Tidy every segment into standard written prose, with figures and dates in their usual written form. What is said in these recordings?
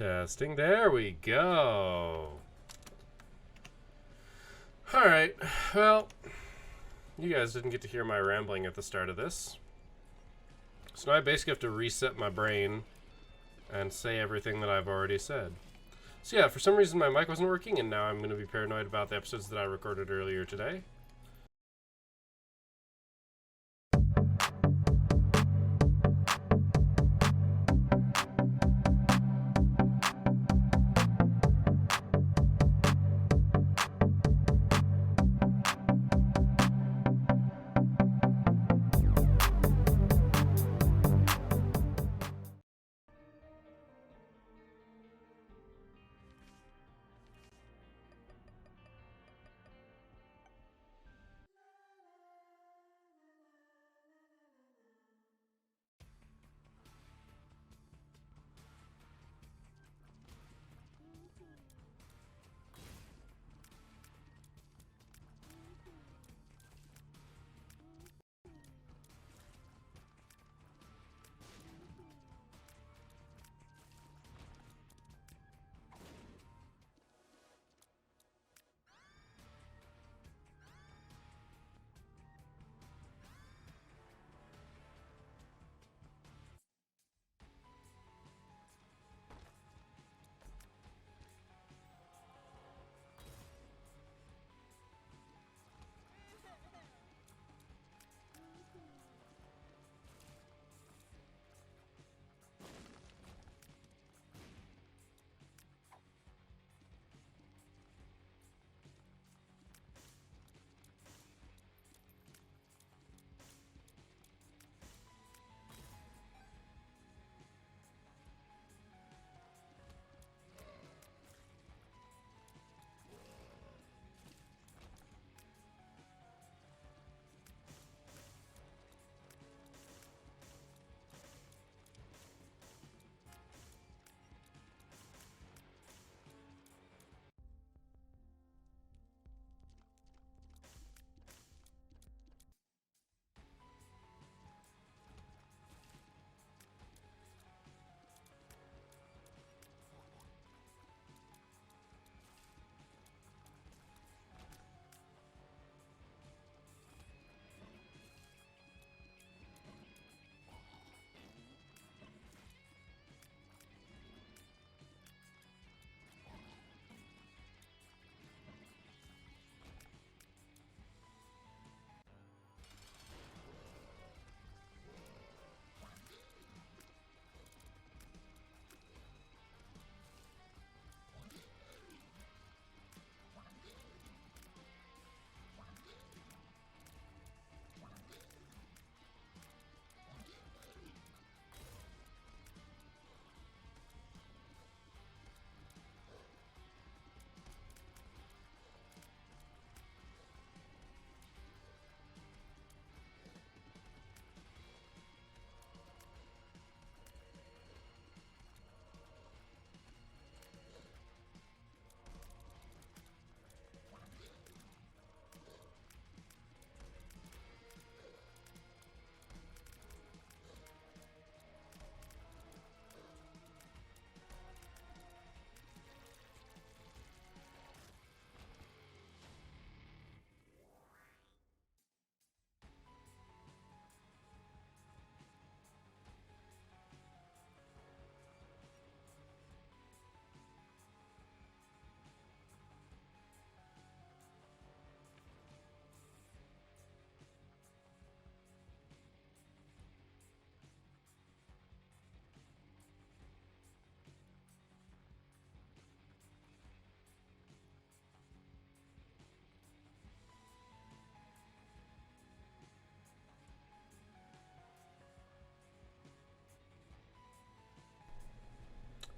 Testing. There we go. Alright, well, you guys didn't get to hear my rambling at the start of this. So now I basically have to reset my brain and say everything that I've already said. So yeah, for some reason my mic wasn't working, and now I'm going to be paranoid about the episodes that I recorded earlier today.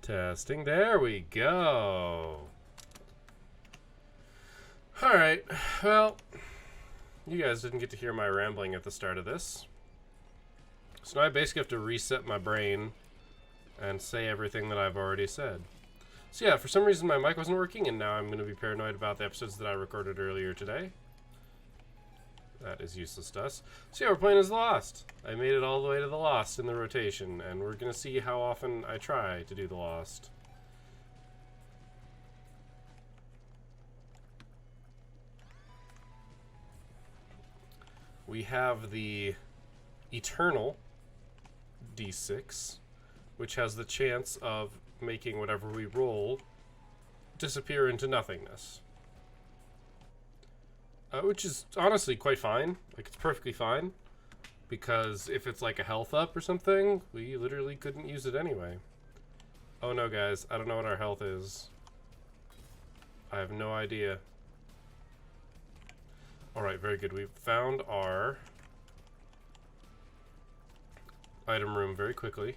Testing. There we go. Alright, well, you guys didn't get to hear my rambling at the start of this. So now I basically have to reset my brain and say everything that I've already said. So yeah, for some reason my mic wasn't working, and now I'm going to be paranoid about the episodes that I recorded earlier today. That is useless to us. So yeah, we're playing as Lost. I made it all the way to the Lost in the rotation, and we're going to see how often I try to do the Lost. we have the Eternal D6, which has the chance of making whatever we roll disappear into nothingness. Which is honestly quite fine. Like, it's perfectly fine. Because if it's like a health up or something, we literally couldn't use it anyway. Oh no, guys. I don't know what our health is. I have no idea. Alright, very good. We've found our item room very quickly.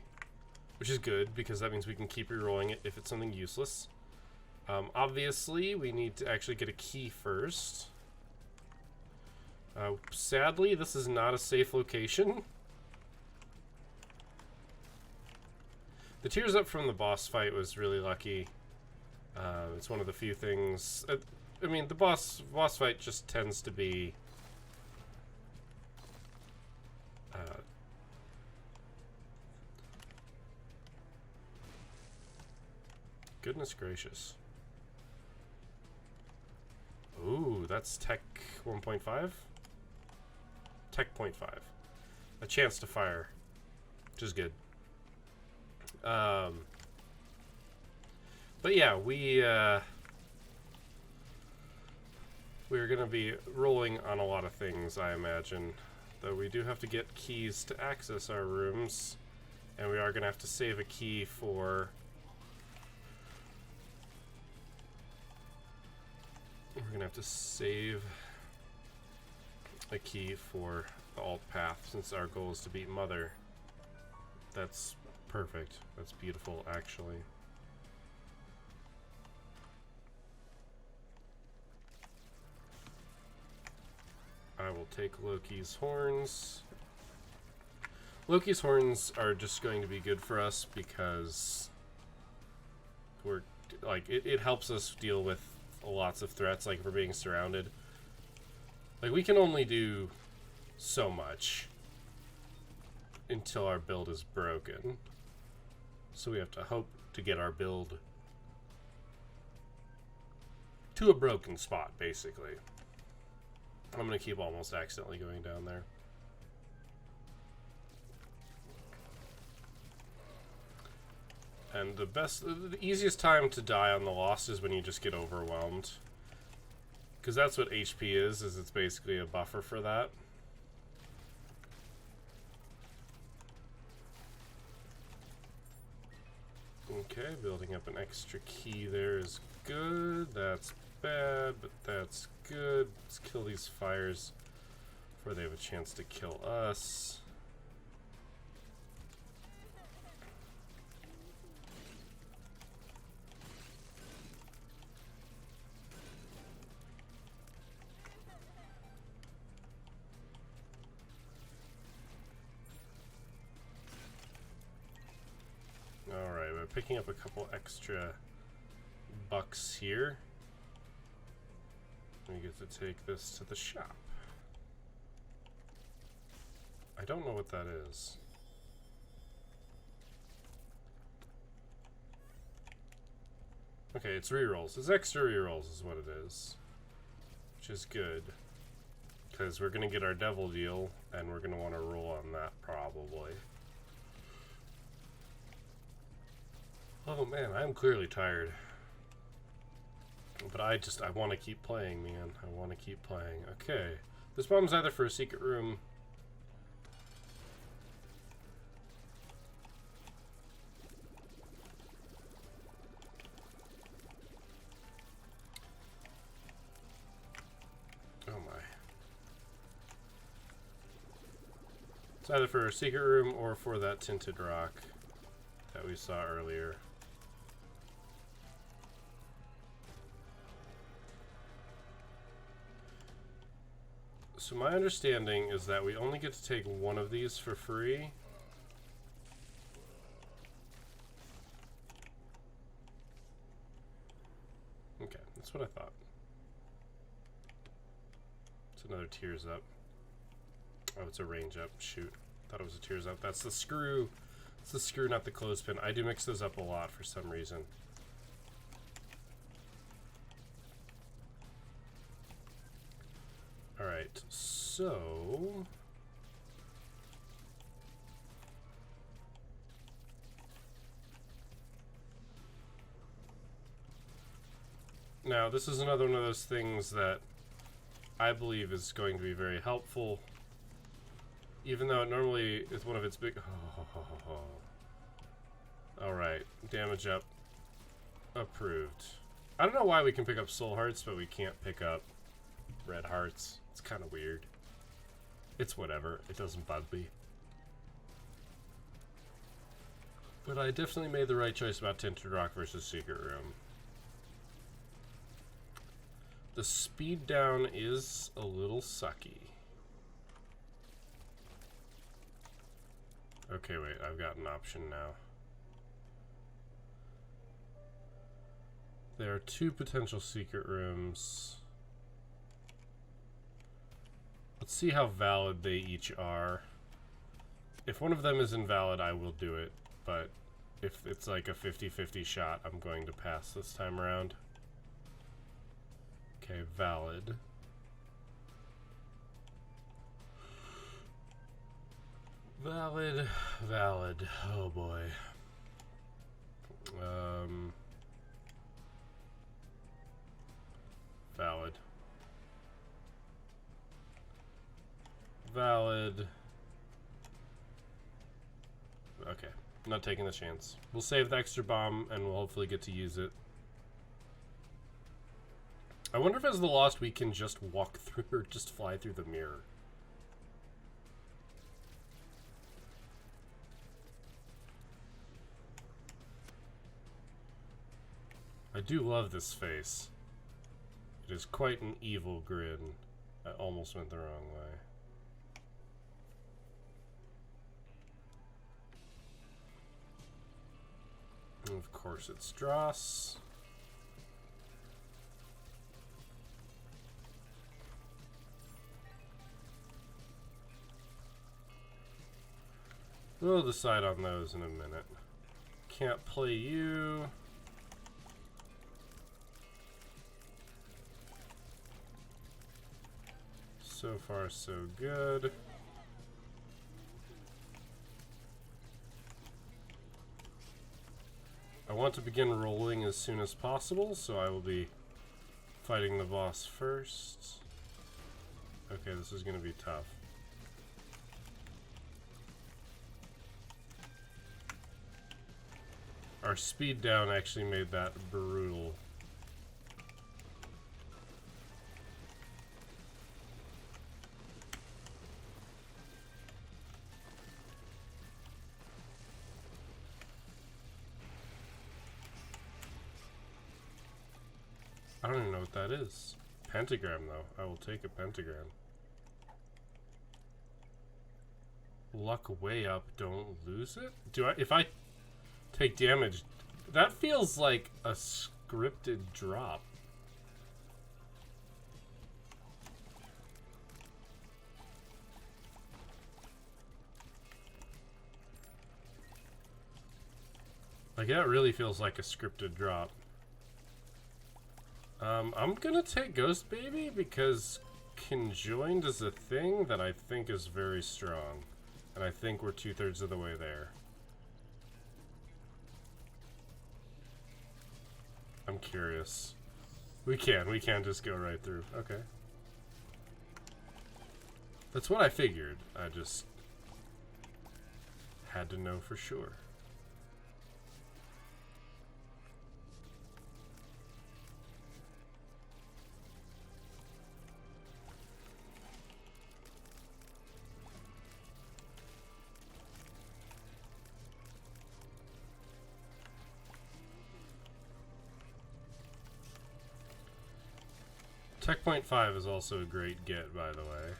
Which is good, because that means we can keep rerolling it if it's something useless. Obviously, we need to actually get a key first. Sadly, this is not a safe location. The tears up from the boss fight was really lucky. It's one of the few things... I mean, the boss fight just tends to be... goodness gracious. Ooh, that's Tech 1.5? Tech 0.5. A chance to fire, which is good. But yeah, we're gonna be rolling on a lot of things, I imagine. Though we do have to get keys to access our rooms, and we are gonna have to save a key for... We're gonna have to save a key for the alt path, since our goal is to beat Mother. That's perfect. That's beautiful, actually. I will take Loki's horns. Loki's horns are just going to be good for us because we're like it helps us deal with lots of threats, like if we're being surrounded. Like, we can only do so much until our build is broken. So we have to hope to get our build to a broken spot, basically. I'm going to keep almost accidentally going down there. And the easiest time to die on the Lost is when you just get overwhelmed. Because that's what HP is it's basically a buffer for that. Okay, building up an extra key there is good. That's bad, but that's good. Let's kill these fires before they have a chance to kill us. Alright, we're picking up a couple extra bucks here. We get to take this to the shop. I don't know what that is. Okay, it's rerolls. It's extra rerolls is what it is. Which is good. Because we're going to get our devil deal, and we're going to want to roll on that probably. Oh man, I'm clearly tired. But I want to keep playing, man. I want to keep playing. Okay. This bomb's either for a secret room. Oh my. It's either for a secret room or for that tinted rock that we saw earlier. So my understanding is that we only get to take one of these for free. Okay, that's what I thought. It's another tears up. Oh, it's a range up. Shoot. Thought it was a tears up. That's the screw. It's the screw, not the clothespin. I do mix those up a lot for some reason. Alright, so... Now, this is another one of those things that I believe is going to be very helpful, even though it normally is one of its big... Alright, damage up. Approved. I don't know why we can pick up soul hearts, but we can't pick up red hearts. It's kind of weird. It's whatever. It doesn't bug me. But I definitely made the right choice about Tinted Rock versus Secret Room. The speed down is a little sucky. Okay, wait, I've got an option now. There are 2 potential secret rooms. Let's see how valid they each are. If one of them is invalid, I will do it, but if it's like a 50-50 shot, I'm going to pass this time around. Okay, valid. Valid, valid. Oh boy. Valid. Valid. Okay, not taking the chance. We'll save the extra bomb and we'll hopefully get to use it. I wonder if as the Lost we can just walk through or just fly through the mirror. I do love this face. It is quite an evil grin. I almost went the wrong way. And of course it's Dross. We'll decide on those in a minute. Can't play you. So far, so good. I want to begin rolling as soon as possible, so I will be fighting the boss first. Okay, this is going to be tough. Our speed down actually made that brutal. I don't even know what that is. Pentagram, though. I will take a pentagram. Luck way up, don't lose it? If I take damage, that feels like a scripted drop. Like, that really feels like a scripted drop. I'm gonna take Ghost Baby because conjoined is a thing that I think is very strong. And I think we're 2/3 of the way there. I'm curious. We can just go right through. Okay. That's what I figured. I just had to know for sure. Tech Point 5 is also a great get, by the way.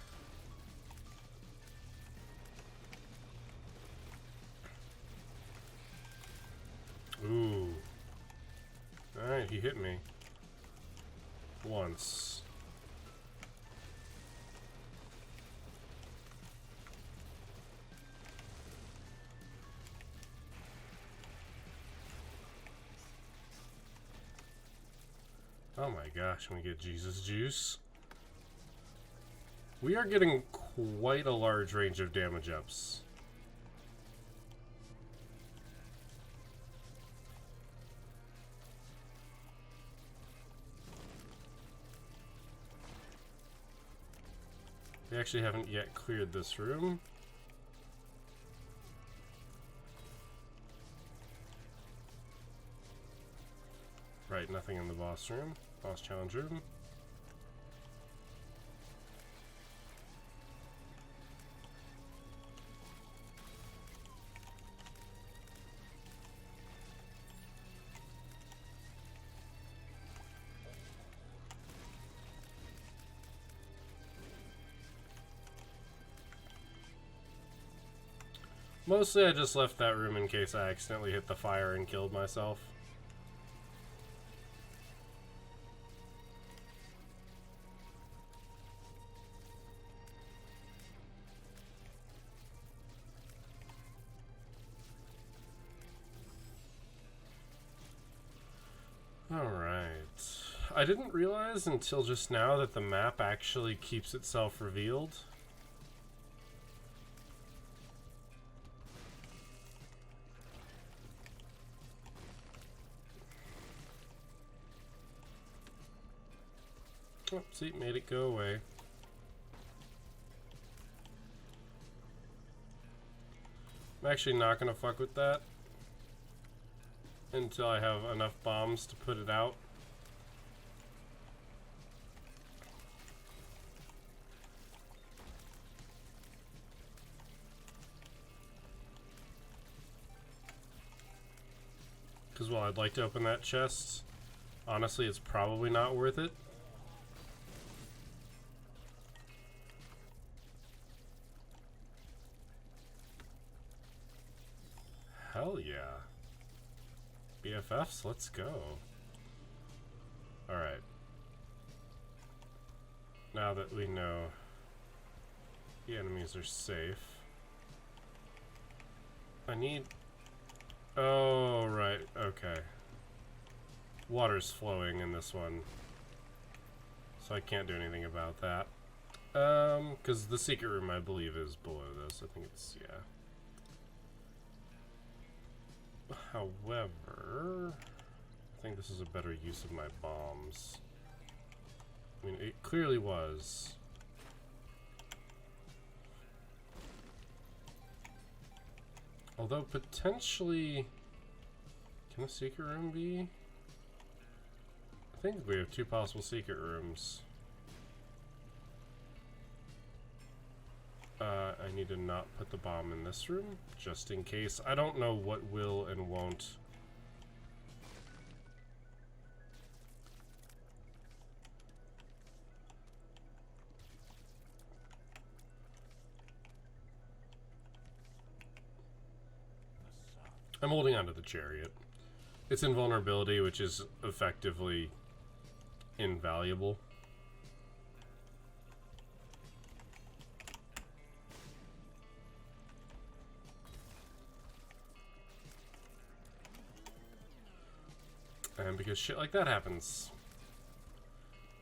Ooh. Alright, he hit me. Once. Oh my gosh, can we get Jesus juice? We are getting quite a large range of damage ups. We actually haven't yet cleared this room. Right, nothing in the boss room. Boss challenge room. Mostly I just left that room in case I accidentally hit the fire and killed myself. Alright. I didn't realize until just now that the map actually keeps itself revealed. Oh, see, made it go away. I'm actually not gonna fuck with that until I have enough bombs to put it out. Because while I'd like to open that chest, honestly it's probably not worth it. Hell yeah. BFFs, let's go. Alright. Now that we know the enemies are safe. I need... Oh, right, okay. Water's flowing in this one. So I can't do anything about that. Because the secret room, I believe, is below this. I think it's, yeah. However, I think this is a better use of my bombs. I mean, it clearly was. Although potentially, can the secret room be? I think we have two possible secret rooms. I need to not put the bomb in this room, just in case. I don't know what will and won't. I'm holding onto the chariot. It's invulnerability, which is effectively invaluable. And because shit like that happens.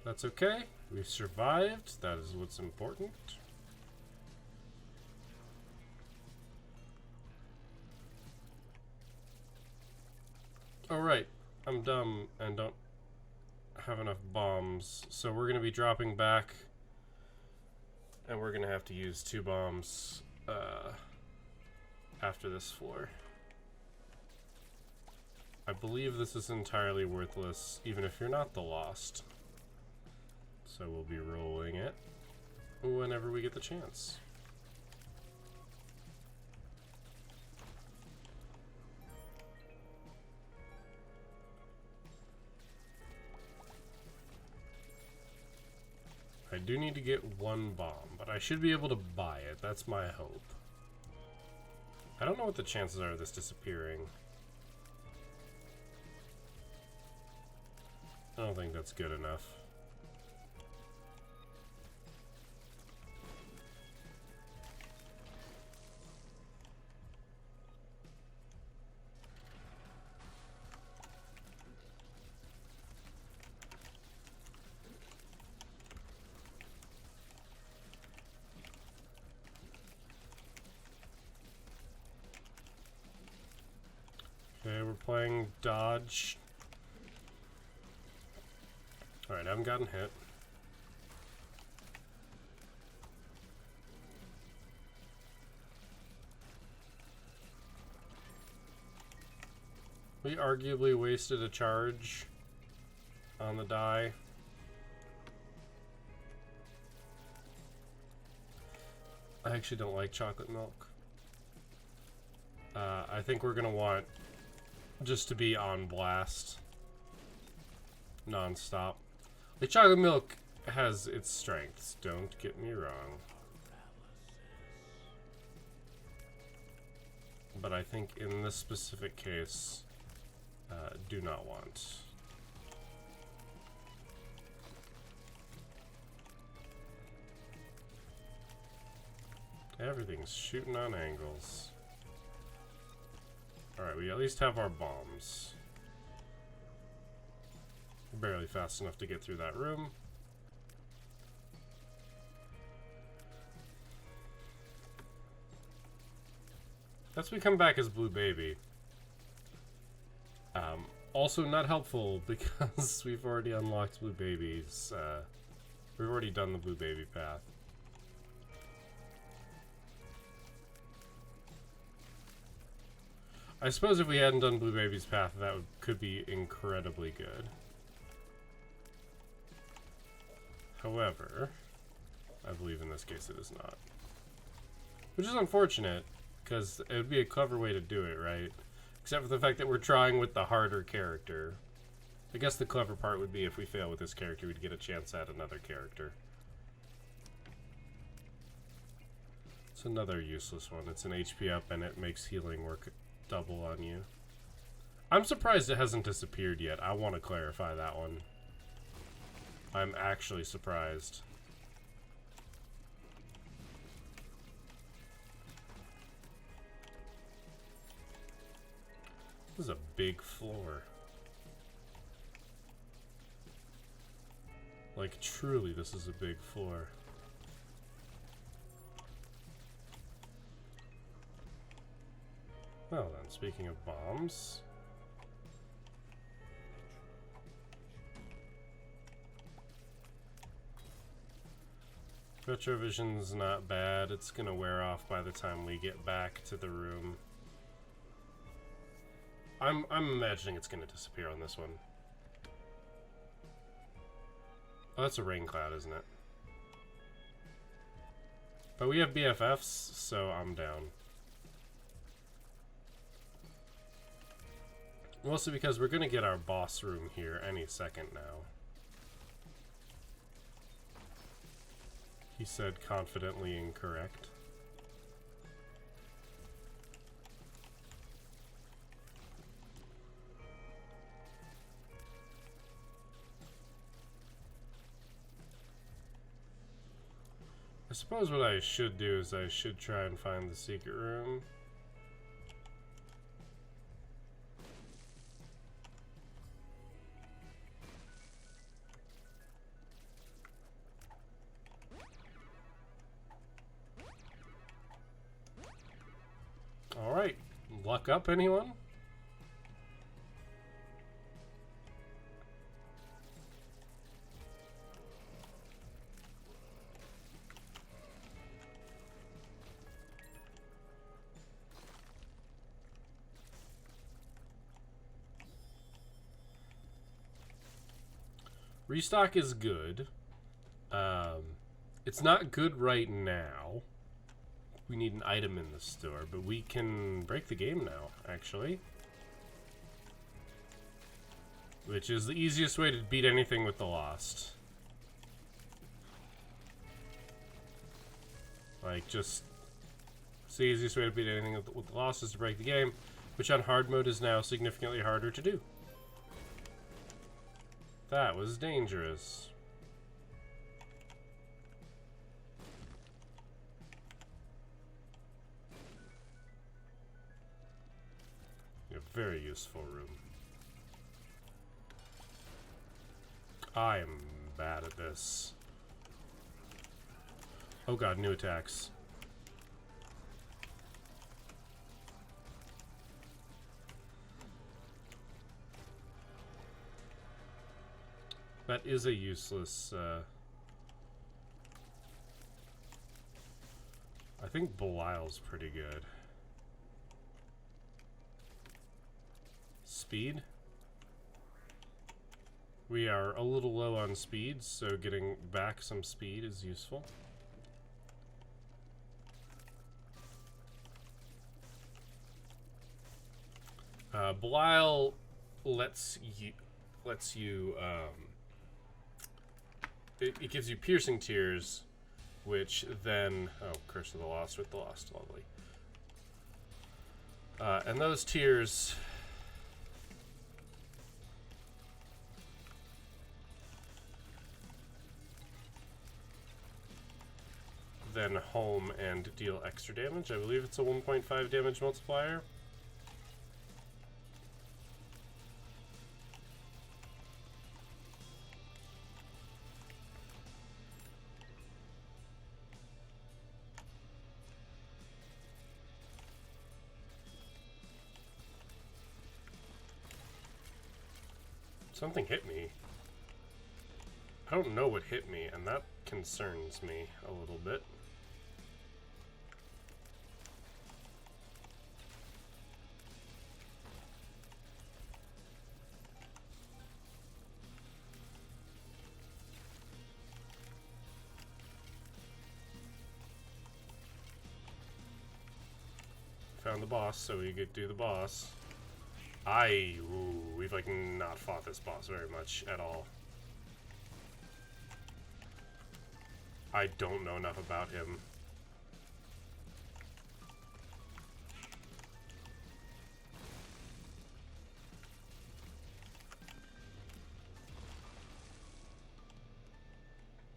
That's okay. We survived. That is what's important. Oh, right. I'm dumb and don't have enough bombs. So we're going to be dropping back. And we're going to have to use 2 bombs after this floor. I believe this is entirely worthless, even if you're not the Lost. So we'll be rolling it whenever we get the chance. I do need to get 1 bomb, but I should be able to buy it. That's my hope. I don't know what the chances are of this disappearing. I don't think that's good enough. playing dodge. Alright, I haven't gotten hit. We arguably wasted a charge on the die. I actually don't like chocolate milk. I think we're gonna want just to be on blast non-stop. The chocolate milk has its strengths, don't get me wrong. But I think in this specific case, do not want. Everything's shooting on angles. Alright, we at least have our bombs. Barely fast enough to get through that room. Let's we come back as Blue Baby. Also not helpful because we've already unlocked Blue Babies. We've already done the Blue Baby path. I suppose if we hadn't done Blue Baby's path, that could be incredibly good. However, I believe in this case it is not. Which is unfortunate, because it would be a clever way to do it, right? Except for the fact that we're trying with the harder character. I guess the clever part would be if we fail with this character, we'd get a chance at another character. It's another useless one. It's an HP up and it makes healing work double on you. I'm surprised it hasn't disappeared yet. I want to clarify that one. I'm actually surprised. This is a big floor. Like, truly, this is a big floor. Well then, speaking of bombs... Retrovision's not bad. It's gonna wear off by the time we get back to the room. I'm imagining it's gonna disappear on this one. Oh, that's a rain cloud, isn't it? But we have BFFs, so I'm down. Mostly because we're gonna get our boss room here any second now. He said confidently incorrect. I suppose what I should do is I should try and find the secret room. Alright, luck up anyone? Restock is good. It's not good right now. We need an item in the store, but we can break the game now, actually. Which is the easiest way to beat anything with the Lost. Like, just... it's the easiest way to beat anything with the Lost is to break the game, which on hard mode is now significantly harder to do. That was dangerous. A very useful room. I am bad at this. Oh god, new attacks. That is a useless... I think Belial's pretty good. Speed? We are a little low on speed, so getting back some speed is useful. Belial lets you it gives you piercing tears, which then Curse of the Lost with the Lost, lovely. And those tears then home and deal extra damage. I believe it's a 1.5 damage multiplier. Something hit me. I don't know what hit me, and that concerns me a little bit. Found the boss, so we could do the boss. We've like not fought this boss very much at all. I don't know enough about him.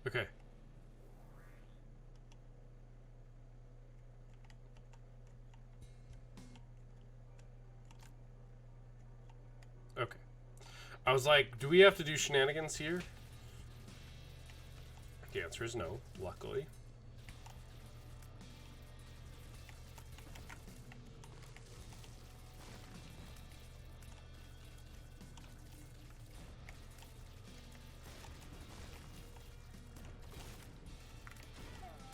Okay. Okay. I was like, do we have to do shenanigans here? The answer is no, luckily.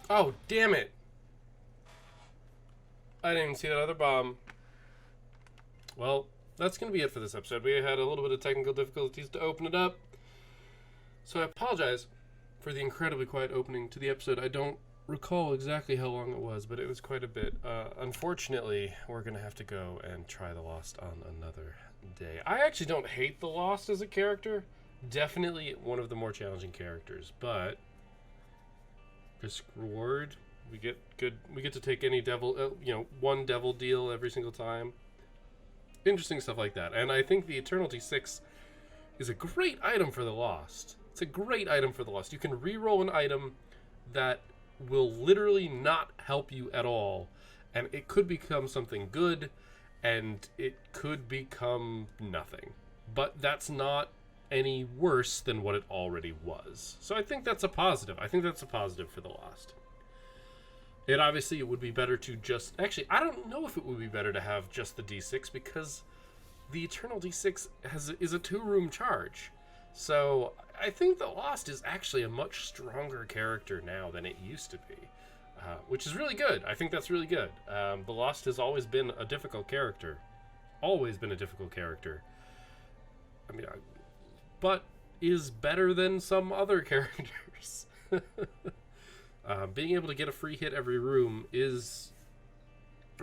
Oh, damn it! I didn't even see that other bomb. Well, that's going to be it for this episode. We had a little bit of technical difficulties to open it up. So I apologize for the incredibly quiet opening to the episode. I don't recall exactly how long it was, but it was quite a bit. Unfortunately, we're going to have to go and try The Lost on another day. I actually don't hate The Lost as a character. Definitely one of the more challenging characters, but risk reward, we get to take any devil, one devil deal every single time. Interesting stuff like that. And I think the Eternity 6 is a great item for The Lost. It's a great item for The Lost. You can reroll an item that will literally not help you at all, and it could become something good, and it could become nothing. But that's not any worse than what it already was. So I think that's a positive. I think that's a positive for The Lost. It would be better to just... Actually, I don't know if it would be better to have just the D6, because the Eternal D6 is a 2-room charge. So I think The Lost is actually a much stronger character now than it used to be, which is really good. I think that's really good. The Lost has always been a difficult character. Always been a difficult character. I mean, but is better than some other characters. Being able to get a free hit every room is,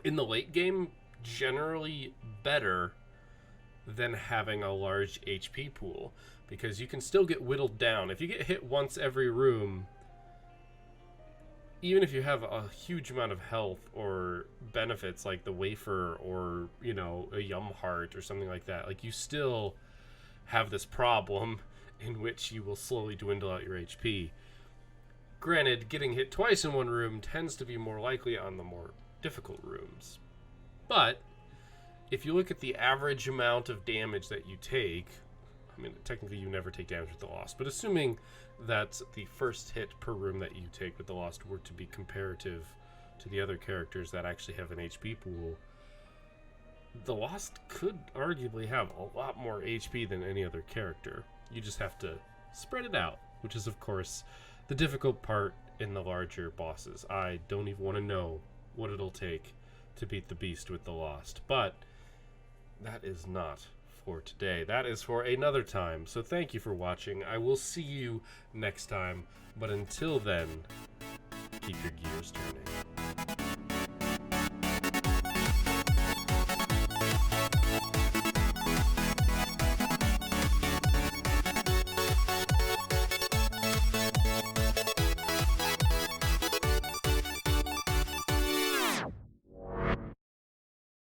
in the late game, generally better than having a large HP pool, because you can still get whittled down. If you get hit once every room, even if you have a huge amount of health or benefits like the wafer or, a yum heart or something like that, like, you still have this problem in which you will slowly dwindle out your HP. Granted, getting hit twice in one room tends to be more likely on the more difficult rooms. But if you look at the average amount of damage that you take, I mean, technically you never take damage with The Lost, but assuming that the first hit per room that you take with The Lost were to be comparative to the other characters that actually have an HP pool, The Lost could arguably have a lot more HP than any other character. You just have to spread it out, which is, of course, the difficult part in the larger bosses. I don't even want to know what it'll take to beat the beast with the Lost, but that is not for today. That is for another time. So thank you for watching. I will see you next time, but until then, keep your gears turning.